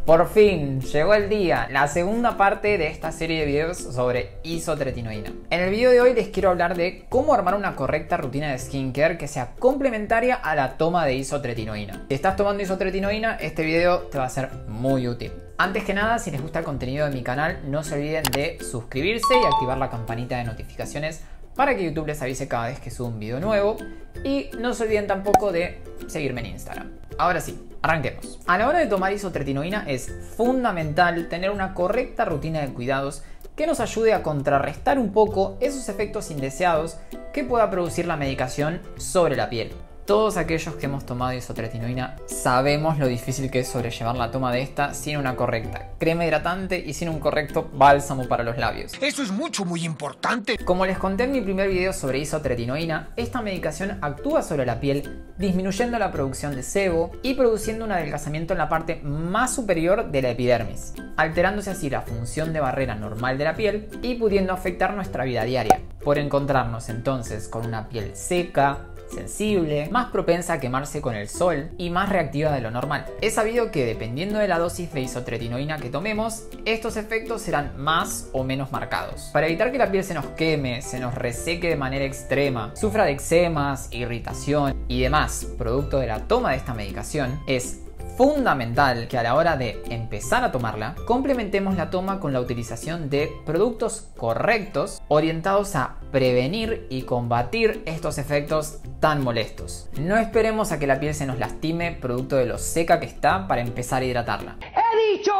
Por fin, llegó el día, la segunda parte de esta serie de videos sobre isotretinoína. En el video de hoy les quiero hablar de cómo armar una correcta rutina de skincare que sea complementaria a la toma de isotretinoína. Si estás tomando isotretinoína, este video te va a ser muy útil. Antes que nada, si les gusta el contenido de mi canal, no se olviden de suscribirse y activar la campanita de notificaciones para que YouTube les avise cada vez que subo un video nuevo. Y no se olviden tampoco de seguirme en Instagram. Ahora sí, arranquemos. A la hora de tomar isotretinoína es fundamental tener una correcta rutina de cuidados que nos ayude a contrarrestar un poco esos efectos indeseados que pueda producir la medicación sobre la piel. Todos aquellos que hemos tomado isotretinoína sabemos lo difícil que es sobrellevar la toma de esta sin una correcta crema hidratante y sin un correcto bálsamo para los labios. Eso es muy importante. Como les conté en mi primer video sobre isotretinoína, esta medicación actúa sobre la piel disminuyendo la producción de sebo y produciendo un adelgazamiento en la parte más superior de la epidermis, alterándose así la función de barrera normal de la piel y pudiendo afectar nuestra vida diaria, por encontrarnos entonces con una piel seca, sensible, más propensa a quemarse con el sol y más reactiva de lo normal. Es sabido que dependiendo de la dosis de isotretinoína que tomemos, estos efectos serán más o menos marcados. Para evitar que la piel se nos queme, se nos reseque de manera extrema, sufra de eczemas, irritación y demás producto de la toma de esta medicación, es fundamental que a la hora de empezar a tomarla, complementemos la toma con la utilización de productos correctos orientados a prevenir y combatir estos efectos tan molestos. No esperemos a que la piel se nos lastime producto de lo seca que está para empezar a hidratarla. ¡He dicho!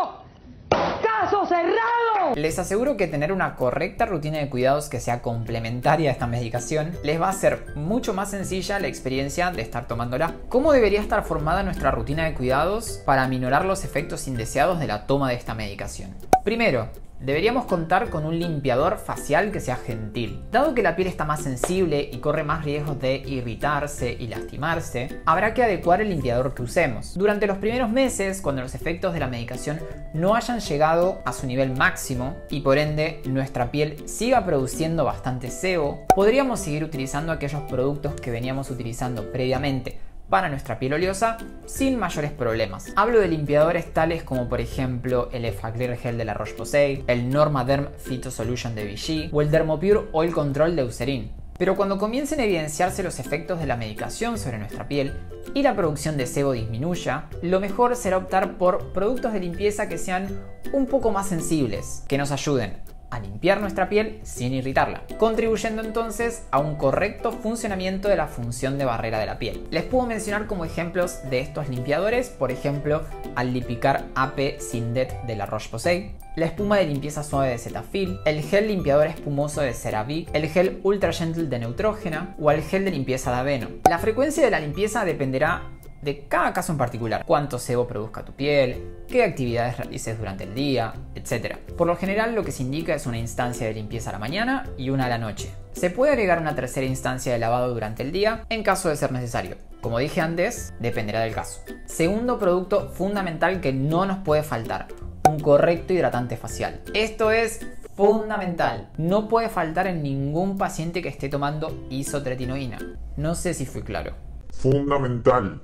¡Caso cerrado! Les aseguro que tener una correcta rutina de cuidados que sea complementaria a esta medicación les va a hacer mucho más sencilla la experiencia de estar tomándola. ¿Cómo debería estar formada nuestra rutina de cuidados para aminorar los efectos indeseados de la toma de esta medicación? Primero, deberíamos contar con un limpiador facial que sea gentil. Dado que la piel está más sensible y corre más riesgos de irritarse y lastimarse, habrá que adecuar el limpiador que usemos. Durante los primeros meses, cuando los efectos de la medicación no hayan llegado a su nivel máximo y por ende nuestra piel siga produciendo bastante sebo, podríamos seguir utilizando aquellos productos que veníamos utilizando previamente para nuestra piel oleosa sin mayores problemas. Hablo de limpiadores tales como por ejemplo el Effaclar Gel de la Roche-Posay, el Normaderm Phyto Solution de Vichy o el Dermopure Oil Control de Eucerin. Pero cuando comiencen a evidenciarse los efectos de la medicación sobre nuestra piel y la producción de sebo disminuya, lo mejor será optar por productos de limpieza que sean un poco más sensibles, que nos ayuden a limpiar nuestra piel sin irritarla, contribuyendo entonces a un correcto funcionamiento de la función de barrera de la piel. Les puedo mencionar como ejemplos de estos limpiadores, por ejemplo, al Lipicar AP Syndet de la Roche-Posay, la espuma de limpieza suave de Cetaphil, el gel limpiador espumoso de CeraVe, el gel Ultra Gentle de Neutrogena o el gel de limpieza de Aveno. La frecuencia de la limpieza dependerá de cada caso en particular, cuánto sebo produzca tu piel, qué actividades realices durante el día, etc. Por lo general lo que se indica es una instancia de limpieza a la mañana y una a la noche. Se puede agregar una tercera instancia de lavado durante el día en caso de ser necesario. Como dije antes, dependerá del caso. Segundo producto fundamental que no nos puede faltar: un correcto hidratante facial. Esto es fundamental. No puede faltar en ningún paciente que esté tomando isotretinoína. No sé si fui claro. Fundamental.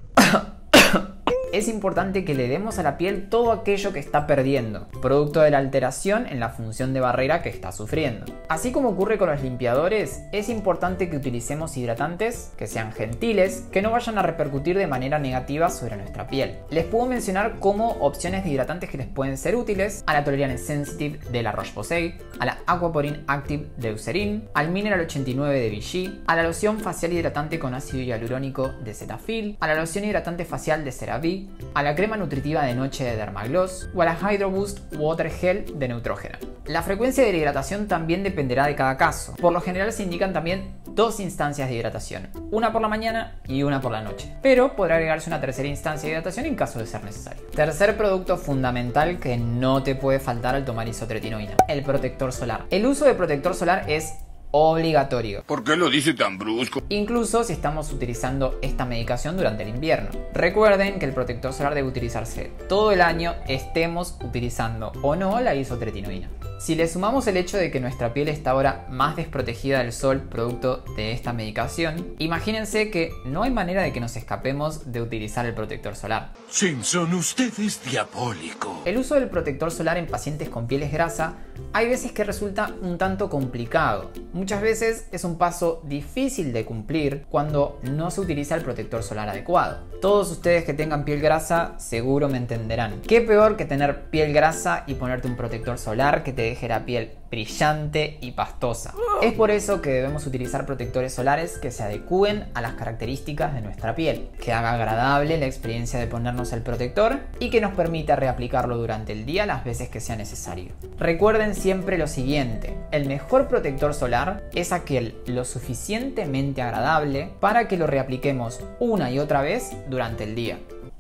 Es importante que le demos a la piel todo aquello que está perdiendo, producto de la alteración en la función de barrera que está sufriendo. Así como ocurre con los limpiadores, es importante que utilicemos hidratantes que sean gentiles, que no vayan a repercutir de manera negativa sobre nuestra piel. Les puedo mencionar como opciones de hidratantes que les pueden ser útiles a la Toleriane Sensitive de la Roche-Posay, a la Aquaporin Active de Eucerin, al Mineral 89 de Vichy, a la loción facial hidratante con ácido hialurónico de Cetaphil, a la loción hidratante facial de CeraVe, a la crema nutritiva de noche de Dermagloss o a la Hydro Boost Water Gel de Neutrogena. La frecuencia de la hidratación también dependerá de cada caso. Por lo general se indican también dos instancias de hidratación, una por la mañana y una por la noche, pero podrá agregarse una tercera instancia de hidratación en caso de ser necesario. Tercer producto fundamental que no te puede faltar al tomar isotretinoína: el protector solar. El uso de protector solar es obligatorio. ¿Por qué lo dice tan brusco? Incluso si estamos utilizando esta medicación durante el invierno. Recuerden que el protector solar debe utilizarse todo el año, estemos utilizando o no la isotretinoína. Si le sumamos el hecho de que nuestra piel está ahora más desprotegida del sol producto de esta medicación, imagínense que no hay manera de que nos escapemos de utilizar el protector solar. Simpson, usted es diabólico. El uso del protector solar en pacientes con pieles grasa hay veces que resulta un tanto complicado. Muchas veces es un paso difícil de cumplir cuando no se utiliza el protector solar adecuado. Todos ustedes que tengan piel grasa seguro me entenderán. ¿Qué peor que tener piel grasa y ponerte un protector solar que te deje la piel brillante y pastosa? Es por eso que debemos utilizar protectores solares que se adecúen a las características de nuestra piel, que haga agradable la experiencia de ponernos el protector y que nos permita reaplicarlo durante el día las veces que sea necesario. Recuerden siempre lo siguiente: el mejor protector solar es aquel lo suficientemente agradable para que lo reapliquemos una y otra vez durante el día.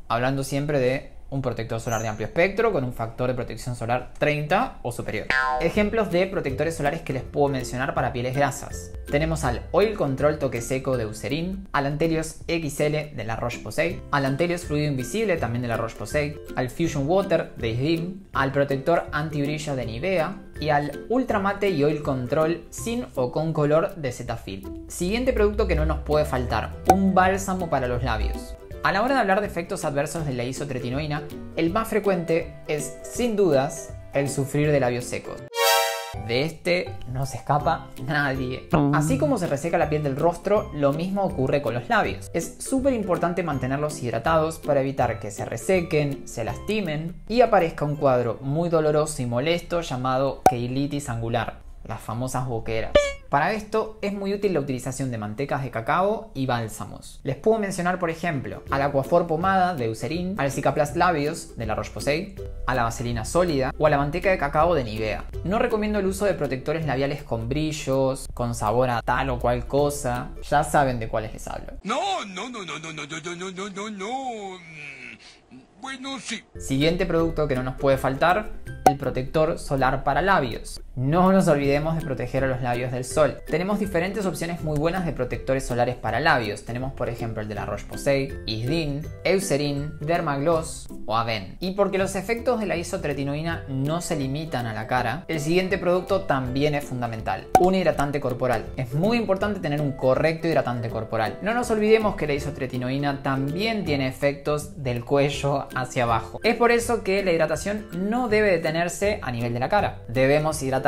Hablando siempre de un protector solar de amplio espectro con un factor de protección solar 30 o superior. Ejemplos de protectores solares que les puedo mencionar para pieles grasas. Tenemos al Oil Control Toque Seco de Eucerin, al Antelios XL de la Roche-Posay, al Antelios Fluido Invisible también de la Roche-Posay, al Fusion Water de Isdin, al protector antibrillo de Nivea y al Ultra Mate y Oil Control sin o con color de Cetaphil. Siguiente producto que no nos puede faltar: un bálsamo para los labios. A la hora de hablar de efectos adversos de la isotretinoína, el más frecuente es, sin dudas, el sufrir de labios secos. De este no se escapa nadie. Así como se reseca la piel del rostro, lo mismo ocurre con los labios. Es súper importante mantenerlos hidratados para evitar que se resequen, se lastimen y aparezca un cuadro muy doloroso y molesto llamado queilitis angular, las famosas boqueras. Para esto es muy útil la utilización de mantecas de cacao y bálsamos. Les puedo mencionar, por ejemplo, al Aquaphor Pomada de Eucerin, al Cicaplast Labios de la Roche-Posay, a la vaselina sólida o a la manteca de cacao de Nivea. No recomiendo el uso de protectores labiales con brillos, con sabor a tal o cual cosa. Ya saben de cuáles les hablo. No. Bueno, sí. Siguiente producto que no nos puede faltar: el protector solar para labios. No nos olvidemos de proteger a los labios del sol. Tenemos diferentes opciones muy buenas de protectores solares para labios. Tenemos por ejemplo el de la Roche-Posay, Isdin, Eucerin, Dermagloss o Aven. Y porque los efectos de la isotretinoína no se limitan a la cara, el siguiente producto también es fundamental: un hidratante corporal. Es muy importante tener un correcto hidratante corporal. No nos olvidemos que la isotretinoína también tiene efectos del cuello hacia abajo. Es por eso que la hidratación no debe detenerse a nivel de la cara. Debemos hidratarnos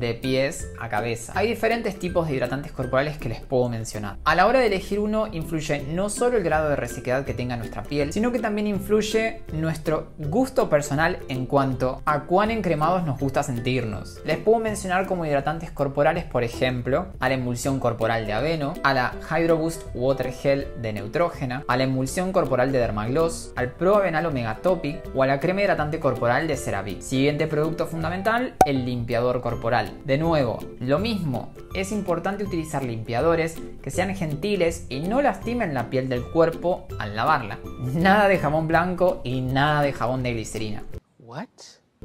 de pies a cabeza. Hay diferentes tipos de hidratantes corporales que les puedo mencionar. A la hora de elegir uno influye no solo el grado de resequedad que tenga nuestra piel, sino que también influye nuestro gusto personal en cuanto a cuán encremados nos gusta sentirnos. Les puedo mencionar como hidratantes corporales, por ejemplo, a la emulsión corporal de Aveno, a la Hydro Boost Water Gel de Neutrogena, a la emulsión corporal de Dermagloss, al Pro Avenal Omega Topic o a la crema hidratante corporal de CeraVe. Siguiente producto fundamental: el limpiador corporal. De nuevo, lo mismo, es importante utilizar limpiadores que sean gentiles y no lastimen la piel del cuerpo al lavarla. Nada de jabón blanco y nada de jabón de glicerina. What?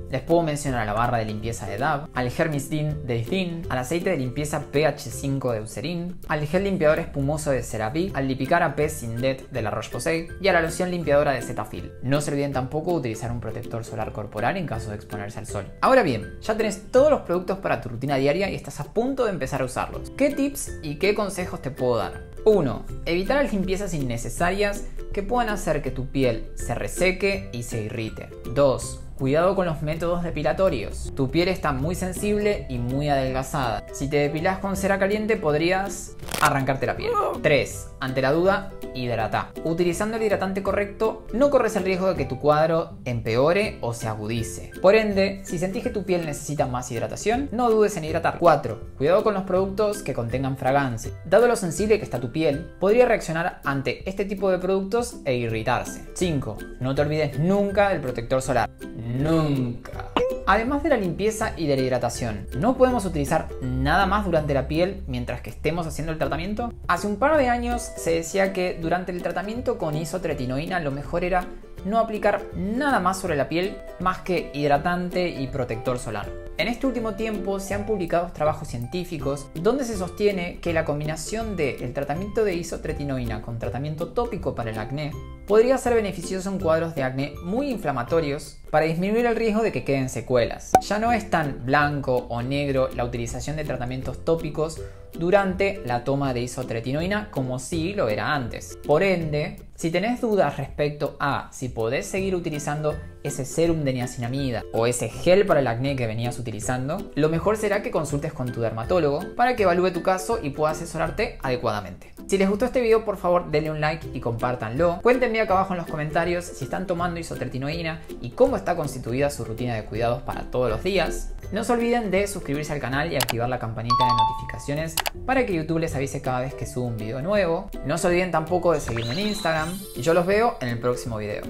Les puedo mencionar a la barra de limpieza de Dove, al Hermistin de Isdin, al aceite de limpieza pH5 de Eucerin, al gel limpiador espumoso de CeraVe, al Lipicara P Sindet de la Roche-Posay y a la loción limpiadora de Cetaphil. No se olviden tampoco de utilizar un protector solar corporal en caso de exponerse al sol. Ahora bien, ya tenés todos los productos para tu rutina diaria y estás a punto de empezar a usarlos. ¿Qué tips y qué consejos te puedo dar? 1. Evitar las limpiezas innecesarias que puedan hacer que tu piel se reseque y se irrite. 2. Cuidado con los métodos depilatorios. Tu piel está muy sensible y muy adelgazada. Si te depilas con cera caliente podrías arrancarte la piel. 3. Ante la duda, hidrata. Utilizando el hidratante correcto, no corres el riesgo de que tu cuadro empeore o se agudice. Por ende, si sentís que tu piel necesita más hidratación, no dudes en hidratar. 4. Cuidado con los productos que contengan fragancia. Dado lo sensible que está tu piel, podría reaccionar ante este tipo de productos e irritarse. 5. No te olvides nunca del protector solar. Nunca. Además de la limpieza y de la hidratación, ¿no podemos utilizar nada más durante la piel mientras que estemos haciendo el tratamiento? Hace un par de años se decía que durante el tratamiento con isotretinoína lo mejor era no aplicar nada más sobre la piel más que hidratante y protector solar. En este último tiempo se han publicado trabajos científicos donde se sostiene que la combinación del tratamiento de isotretinoína con tratamiento tópico para el acné podría ser beneficioso en cuadros de acné muy inflamatorios para disminuir el riesgo de que queden secuelas. Ya no es tan blanco o negro la utilización de tratamientos tópicos durante la toma de isotretinoína como sí lo era antes. Por ende, si tenés dudas respecto a si podés seguir utilizando ese serum de niacinamida o ese gel para el acné que venías utilizando, lo mejor será que consultes con tu dermatólogo para que evalúe tu caso y pueda asesorarte adecuadamente. Si les gustó este video, por favor denle un like y compártanlo. Cuéntenme acá abajo en los comentarios si están tomando isotretinoína y cómo está constituida su rutina de cuidados para todos los días. No se olviden de suscribirse al canal y activar la campanita de notificaciones para que YouTube les avise cada vez que subo un video nuevo. No se olviden tampoco de seguirme en Instagram y yo los veo en el próximo video.